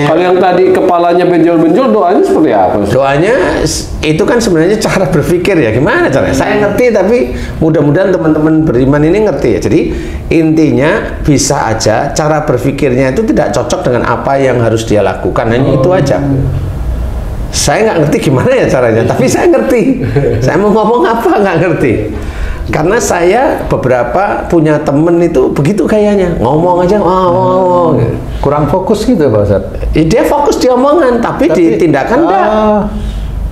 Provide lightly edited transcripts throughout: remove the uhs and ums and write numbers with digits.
Kalau yang tadi kepalanya benjol-benjol, doanya seperti apa? Doanya itu kan sebenarnya cara berpikir ya, gimana caranya? Saya ngerti, tapi mudah-mudahan teman-teman beriman ini ngerti ya. Jadi intinya bisa aja cara berpikirnya itu tidak cocok dengan apa yang harus dia lakukan, hanya itu aja. Saya nggak ngerti gimana ya caranya, tapi saya ngerti. Saya mau ngomong apa nggak ngerti. Karena saya beberapa punya temen itu begitu kayaknya, ngomong aja, kurang fokus gitu Pak Ustadz. Dia fokus di omongan, tapi di tindakan enggak.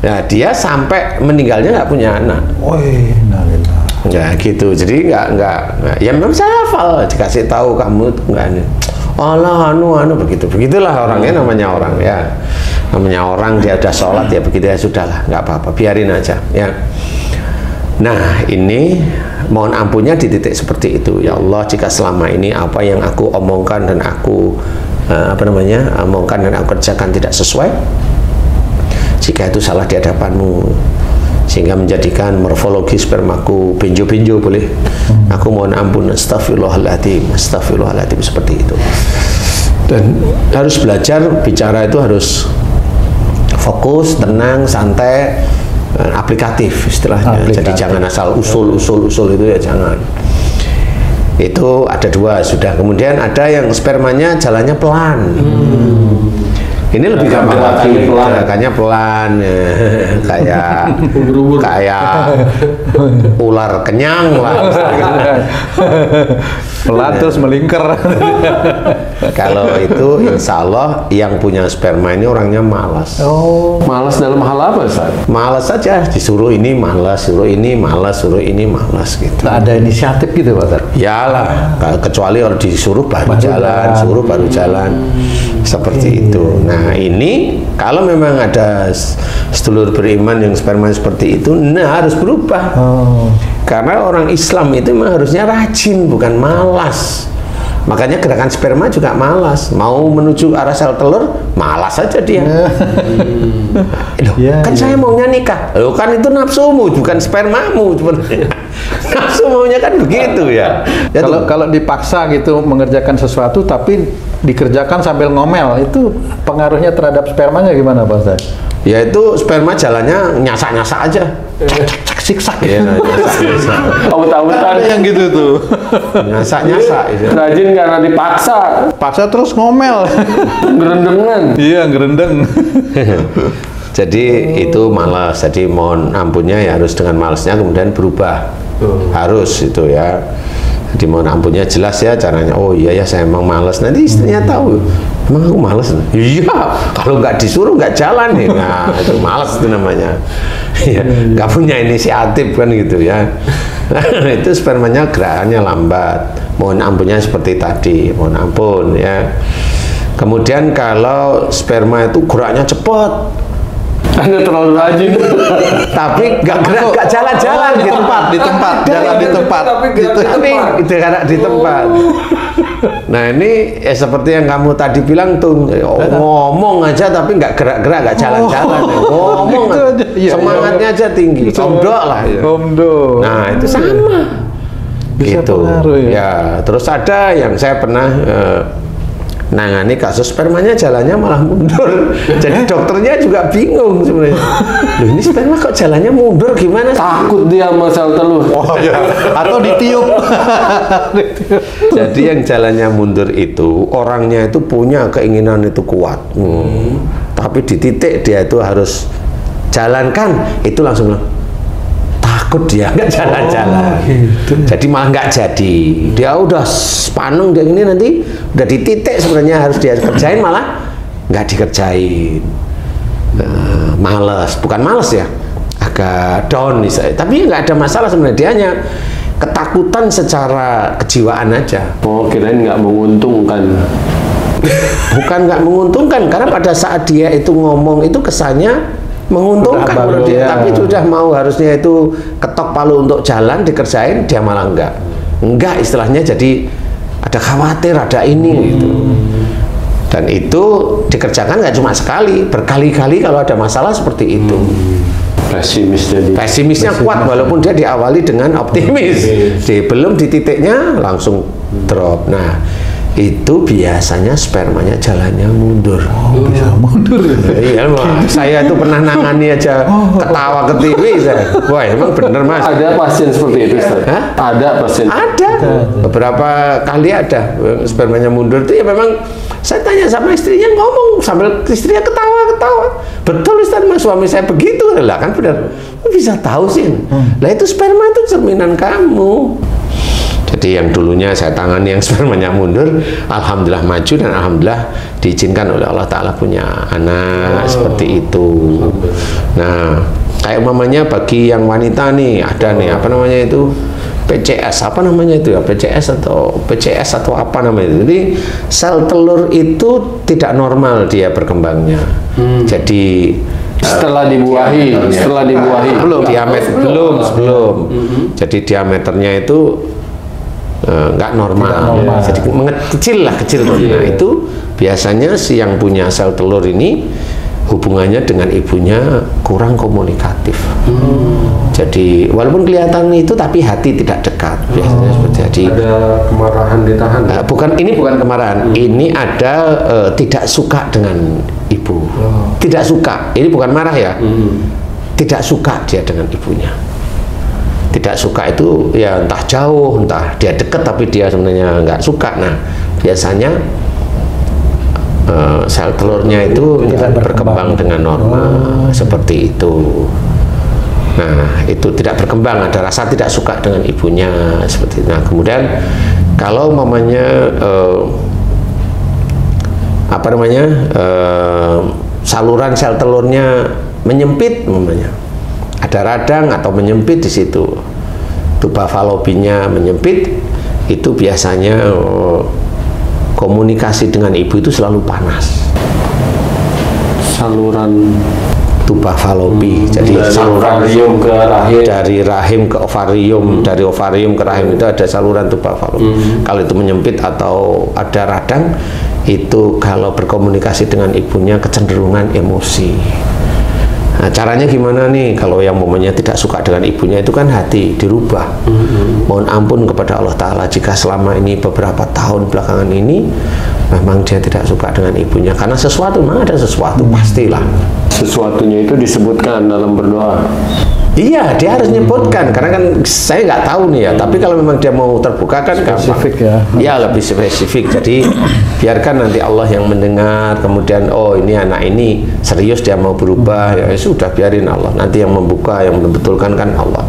Ya dia sampai meninggalnya nggak punya anak. Ya gitu, jadi nggak. Ya memang saya hafal, dikasih tahu kamu nggak nih. Allah begitulah orangnya, namanya orang ya. Namanya orang, dia udah sholat ya begitu ya, sudahlah, nggak apa-apa, biarin aja ya. Nah ini mohon ampunnya di titik seperti itu. Ya Allah, jika selama ini apa yang aku omongkan dan aku omongkan dan aku kerjakan tidak sesuai, jika itu salah di hadapanmu sehingga menjadikan morfologi spermaku benjo-benjo, boleh aku mohon ampun, astagfirullahaladzim seperti itu. Dan harus belajar bicara itu harus fokus, tenang, santai, aplikatif istilahnya. Jadi jangan asal usul itu ya, jangan. Itu ada dua sudah. Kemudian ada yang spermanya jalannya pelan. Ini lebih gampang lagi, gerakannya pelan, kayak ular kenyang lah. Pelan terus melingkar. Kalau itu insya Allah yang punya sperma ini orangnya malas. Malas dalam hal apa, Ustaz? Malas saja, disuruh ini malas, suruh ini malas, suruh ini malas gitu. Nggak ada inisiatif gitu Pak Ustadz? Yalah, kecuali kalau disuruh baru jalan. Seperti itu. Nah ini kalau memang ada sedulur beriman yang sperma seperti itu, harus berubah. Karena orang Islam itu memang harusnya rajin, bukan malas. Makanya gerakan sperma juga malas. Mau menuju arah sel telur, malas saja dia. Saya maunya nikah. Loh, kan itu nafsumu, bukan spermamu. Nafsu maunya kan begitu ya. Kalau dipaksa gitu mengerjakan sesuatu tapi dikerjakan sambil ngomel, itu pengaruhnya terhadap spermanya gimana Pak Ustadz? Ya itu sperma jalannya nyasak-nyasak aja. Siksak ya. Awut-awutan yang gitu tuh. Nyasak-nyasak. Rajin karena dipaksa. Paksa terus ngomel. Gerendengan. Iya, gerendeng. Jadi itu malas. Jadi mohon ampunnya ya harus dengan malasnya kemudian berubah. Harus itu ya. Jadi mohon ampunnya jelas ya caranya. Oh iya ya, saya emang malas. Nanti istrinya tahu. Emang aku malas? Iya, kalau nggak disuruh nggak jalan nih. Nah, itu malas itu namanya. Ya, nggak punya inisiatif kan gitu ya. Itu spermanya gerakannya lambat. Mohon ampunnya seperti tadi. Mohon ampun ya. Kemudian kalau sperma itu geraknya cepat. Anda terlalu rajin. Tapi nggak jalan-jalan di tempat, jalan di tempat. Tapi gerak di tempat. Nah ini seperti yang kamu tadi bilang tuh, ngomong aja tapi nggak gerak-gerak, nggak jalan-jalan. Ngomong aja, semangatnya aja tinggi. Omdo lah. Omdo. Nah itu sama. Bisa gitu. Pengaruh, ya. Terus ada yang saya pernah nangani kasus spermanya jalannya malah mundur. Jadi dokternya juga bingung sebenarnya. Loh ini sperma kok jalannya mundur gimana? Takut dia sama sel telur. Oh ya. Atau ditiup. Jadi yang jalannya mundur itu orangnya itu punya keinginan itu kuat. Tapi di titik dia itu harus jalankan, itu langsung takut dia nggak jalan-jalan. Gitu. Jadi malah nggak jadi. Dia udah sepaneng dia ini nanti udah di titik sebenarnya harus dia kerjain malah nggak dikerjain. Males, bukan males ya, agak down misalnya. Tapi nggak ada masalah sebenarnya, dia hanya ketakutan secara kejiwaan aja. Oh, kirain nggak menguntungkan. Bukan nggak menguntungkan, karena pada saat dia itu ngomong itu kesannya menguntungkan menurut dia, tapi sudah mau harusnya itu ketok palu untuk jalan dikerjain, dia malah enggak istilahnya, jadi ada khawatir, ada ini gitu. Dan itu dikerjakan nggak cuma sekali, berkali-kali kalau ada masalah seperti itu. Pesimisnya kuat walaupun dia diawali dengan optimis. Belum di titiknya langsung drop. Nah itu biasanya spermanya jalannya mundur. Bisa mundur. Iya, saya itu pernah nangani aja ketawa ke TV saya. Wah, emang bener Mas. Ada pasien seperti itu, Ustaz? Hah? Ada pasien. Ada. Beberapa kali ada spermanya mundur itu ya memang saya tanya sama istrinya ngomong sambil istrinya ketawa-ketawa. Betul Ustaz, Mas, suami saya begitu lah kan benar. Bisa tahu sih. Lah itu sperma itu cerminan kamu. Jadi yang dulunya saya tangani yang spermanya mundur, alhamdulillah maju dan alhamdulillah diizinkan oleh Allah Ta'ala punya anak seperti itu. Nah, kayak umpamanya bagi yang wanita nih, ada nih apa namanya itu PCS, apa namanya itu ya, PCS atau apa namanya itu. Jadi sel telur itu tidak normal dia berkembangnya. Jadi Setelah dibuahi, belum sebelum. Jadi diameternya itu nggak normal. Jadi kecil. Nah, itu biasanya si yang punya sel telur ini hubungannya dengan ibunya kurang komunikatif. Jadi walaupun kelihatan itu tapi hati tidak dekat. Biasanya seperti jadi ada kemarahan ditahan. Ini bukan kemarahan. Ini ada tidak suka dengan ibu. Tidak suka. Ini bukan marah ya. Tidak suka dia dengan ibunya. Tidak suka itu ya entah jauh, entah dia dekat tapi dia sebenarnya nggak suka. Nah, biasanya sel telurnya itu tidak berkembang dengan normal seperti itu. Nah, itu tidak berkembang, ada rasa tidak suka dengan ibunya seperti itu. Nah, kemudian kalau mamanya saluran sel telurnya menyempit mamanya, ada radang atau menyempit di situ, tuba falopinya menyempit, itu biasanya komunikasi dengan ibu itu selalu panas. Saluran tuba falopi, jadi saluran ke rahim, dari rahim ke ovarium, dari ovarium ke rahim itu ada saluran tuba falopi. Kalau itu menyempit atau ada radang, itu kalau berkomunikasi dengan ibunya kecenderungan emosi. Nah, caranya gimana nih? Kalau yang momennya tidak suka dengan ibunya itu kan hati dirubah. Mohon ampun kepada Allah Ta'ala jika selama ini beberapa tahun belakangan ini memang dia tidak suka dengan ibunya karena sesuatu, memang ada sesuatu pastilah. Sesuatunya itu disebutkan dalam berdoa. Iya, dia harus nyebutkan karena kan saya nggak tahu nih ya. Tapi kalau memang dia mau terbuka kan Spesifik ya. Iya, lebih spesifik. Jadi biarkan nanti Allah yang mendengar. Kemudian oh ini anak ini serius dia mau berubah ya sudah biarin Allah. Nanti yang membuka, yang membetulkan kan Allah.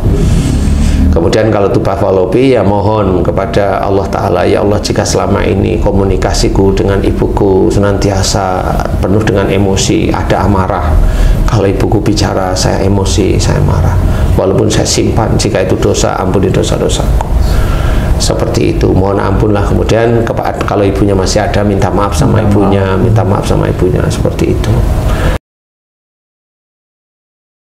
Kemudian kalau tuba falopi ya mohon kepada Allah Ta'ala, ya Allah jika selama ini komunikasiku dengan ibuku senantiasa penuh dengan emosi, ada amarah. Kalau ibuku bicara saya emosi, saya marah. Walaupun saya simpan, jika itu dosa, ampuni dosa-dosaku. Seperti itu, mohon ampunlah. Kemudian kalau ibunya masih ada, minta maaf sama ibunya, seperti itu.